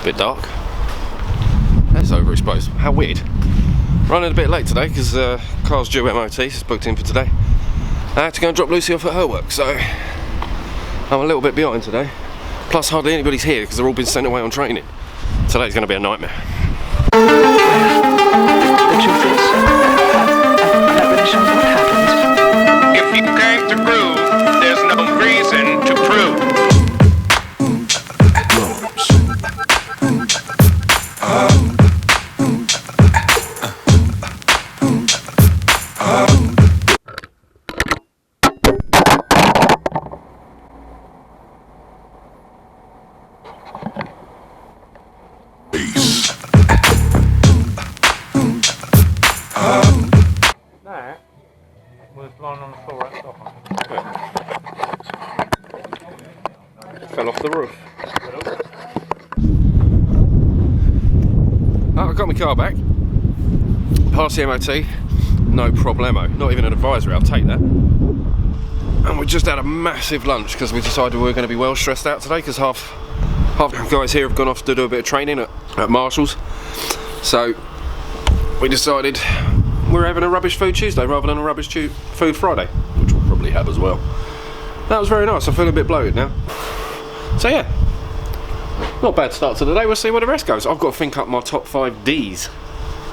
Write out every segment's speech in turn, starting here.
Bit dark. That's overexposed. How weird. Running a bit late today because car's due MOT. It's booked in for today. I had to go and drop Lucy off at her work, so I'm a little bit behind today. Plus hardly anybody's here because they've all been sent away on training. Today's going to be a nightmare. The truth is, premonition of what happens. If you came to prove, there's no reason to prove. That was lying on the floor outside. Fell off the roof. Oh, I got my car back. Past the MOT, no problemo. Not even an advisory, I'll take that. And we just had a massive lunch because we decided we were going to be well stressed out today because half the guys here have gone off to do a bit of training at Marshall's. So we decided we're having a rubbish food Tuesday rather than a rubbish food Friday, which we'll probably have as well. That was very nice. I feel a bit bloated now. So yeah, not a bad start to the day. We'll see where the rest goes. I've got to think up my top 5 Ds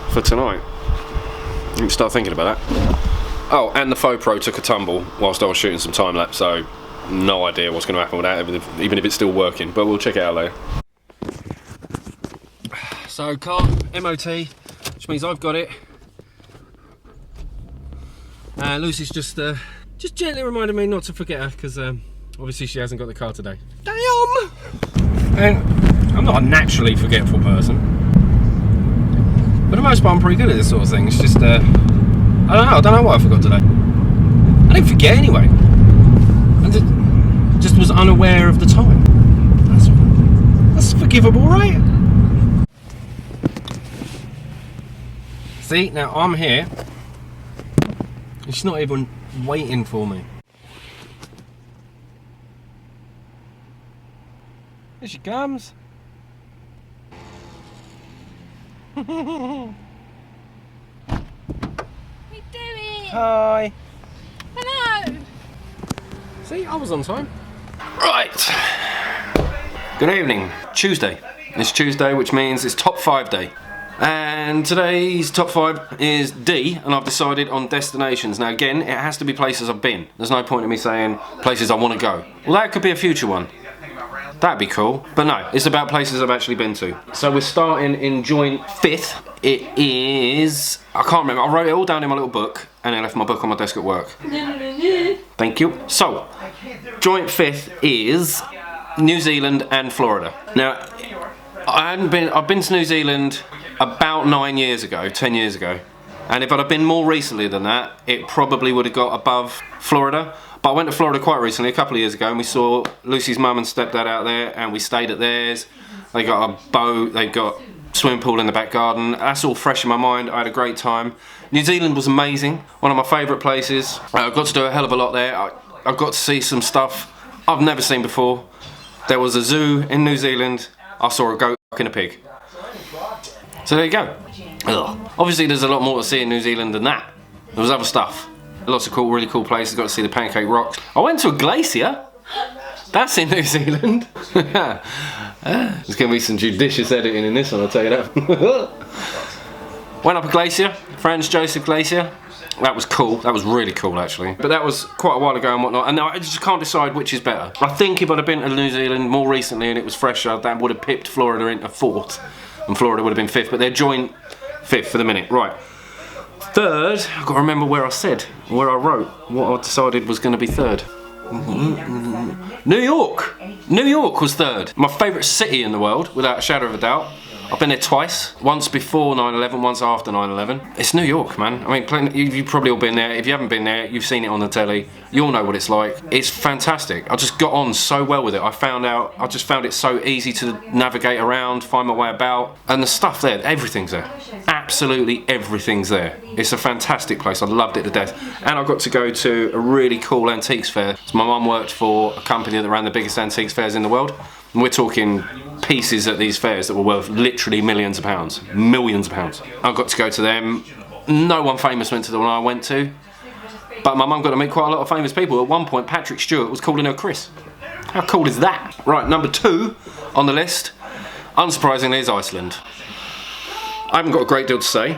for tonight. You can start thinking about that. Oh, and the FoPro took a tumble whilst I was shooting some time lapse, so no idea what's going to happen with that, even if it's still working, but we'll check it out later. So car MOT, which means I've got it. Lucy's just gently reminded me not to forget her because obviously she hasn't got the car today. Damn! And I'm not a naturally forgetful person, but for the most part I'm pretty good at this sort of thing. It's just I don't know why I forgot today. I didn't forget anyway. I just was unaware of the time. That's forgivable, right? See, now I'm here. And she's not even waiting for me. Here she comes. What are you doing? Hi. Hello. See, I was on time. Right. Good evening. Tuesday. It's Tuesday, which means it's top 5 day. And today's top 5 is D, and I've decided on destinations. Now again, it has to be places I've been. There's no point in me saying places I want to go. Well, that could be a future one. That'd be cool. But no, it's about places I've actually been to. So we're starting in joint 5th. It is... I can't remember. I wrote it all down in my little book, and I left my book on my desk at work. Thank you. So, joint 5th is New Zealand and Florida. Now, I've been to New Zealand about 9 years ago, 10 years ago. And if I'd have been more recently than that, it probably would have got above Florida. But I went to Florida quite recently, a couple of years ago, and we saw Lucy's mum and stepdad out there, and we stayed at theirs. They got a boat, they got swimming pool in the back garden. That's all fresh in my mind. I had a great time. New Zealand was amazing, one of my favourite places. I got to do a hell of a lot there. I got to see some stuff I've never seen before. There was a zoo in New Zealand. I saw a goat fucking a pig. So there you go. Ugh. Obviously there's a lot more to see in New Zealand than that. There was other stuff. Lots of cool, really cool places. Got to see the Pancake Rocks. I went to a glacier. That's in New Zealand. There's going to be some judicious editing in this one, I'll tell you that. Went up a glacier, Franz Josef Glacier. That was cool. That was really cool, actually. But that was quite a while ago and whatnot. And I just can't decide which is better. I think if I'd have been to New Zealand more recently and it was fresher, that would have pipped Florida into 4th. And Florida would have been 5th. But they're joint 5th for the minute. Right. 3rd, I've got to remember where I said, where I wrote, what I decided was going to be 3rd. New York! New York was 3rd. My favourite city in the world, without a shadow of a doubt. I've been there twice. Once before 9/11, once after 9/11. It's New York, man. I mean, you've probably all been there. If you haven't been there, you've seen it on the telly. You all know what it's like. It's fantastic. I just got on so well with it. I just found it so easy to navigate around, find my way about. And the stuff there, everything's there. Absolutely everything's there. It's a fantastic place. I loved it to death. And I got to go to a really cool antiques fair. So my mum worked for a company that ran the biggest antiques fairs in the world. And we're talking pieces at these fairs that were worth literally millions of pounds. Millions of pounds. I got to go to them. No one famous went to the one I went to. But my mum got to meet quite a lot of famous people. At one point, Patrick Stewart was calling her Chris. How cool is that? Right, number 2 on the list, unsurprisingly, is Iceland. I haven't got a great deal to say.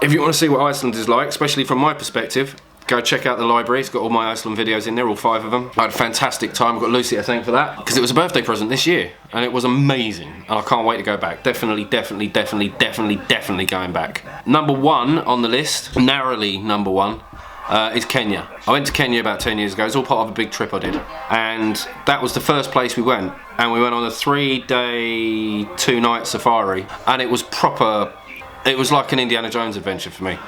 If you want to see what Iceland is like, especially from my perspective, go check out the library. It's got all my Iceland videos in there, all 5 of them. I had a fantastic time. I've got Lucy to thank for that, because it was a birthday present this year, and it was amazing. And I can't wait to go back. Definitely going back. Number 1 on the list, narrowly number 1, is Kenya. I went to Kenya about 10 years ago. It was all part of a big trip I did. And that was the first place we went. And we went on a 3-day, 2-night safari. And it was proper, it was like an Indiana Jones adventure for me.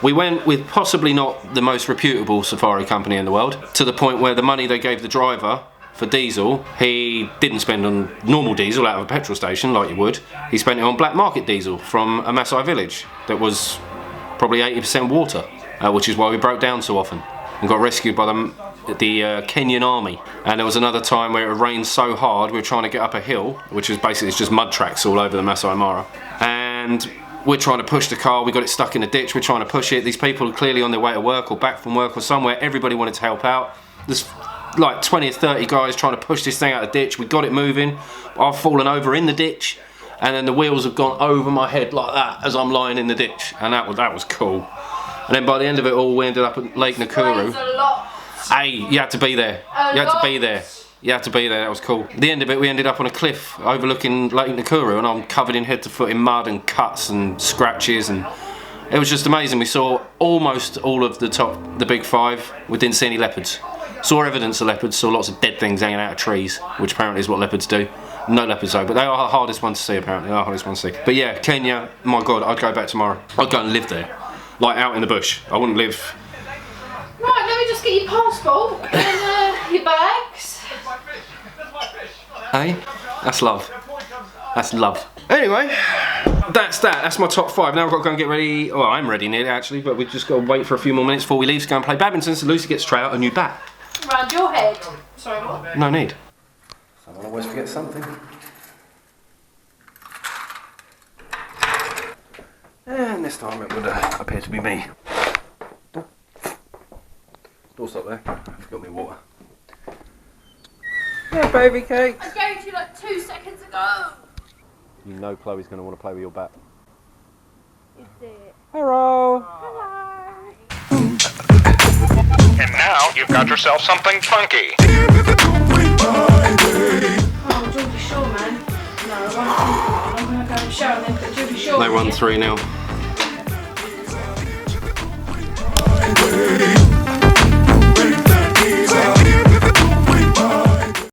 We went with possibly not the most reputable safari company in the world, to the point where the money they gave the driver for diesel, he didn't spend on normal diesel out of a petrol station like you would. He spent it on black market diesel from a Maasai village that was probably 80% water, which is why we broke down so often and got rescued by the Kenyan army. And there was another time where it rained so hard we were trying to get up a hill, which is basically it's just mud tracks all over the Masai Mara, and we're trying to push the car. We got it stuck in a ditch. We're trying to push it. These people are clearly on their way to work or back from work or somewhere. Everybody wanted to help out. There's like 20 or 30 guys trying to push this thing out of the ditch. We got it moving. I've fallen over in the ditch, and then the wheels have gone over my head like that as I'm lying in the ditch, and that was cool. And then by the end of it all, we ended up at Lake Nakuru. Hey, you had to be there. You had to be there. You had to be there, that was cool. At the end of it, we ended up on a cliff overlooking Lake Nakuru, and I'm covered in head to foot in mud and cuts and scratches, and it was just amazing. We saw almost all of the big 5. We didn't see any leopards. Saw evidence of leopards, saw lots of dead things hanging out of trees, which apparently is what leopards do. No leopards though, but they are the hardest ones to see apparently, they are the hardest ones to see. But yeah, Kenya, my God, I'd go back tomorrow. I'd go and live there, like out in the bush. I wouldn't live... Right, let me just get your passport and your bags. Hey, that's love. That's love. Anyway, that's that. That's my top 5. Now I've got to go and get ready. Well, I'm ready nearly actually, but we've just got to wait for a few more minutes before we leave to go and play badminton, so Lucy gets to try out a new bat. Round your head. Sorry, what? No need. Someone always forgets something. And this time it would appear to be me. Door's up there. I forgot my water. Yeah, baby cake. I gave you like 2 seconds ago. You know Chloe's going to want to play with your bat. Is it? Hello. Hello. And now you've got yourself something funky. Oh, Georgie Shaw, man. No, I won't. I'm going to go and show them that Georgie Shaw. They won 3-0.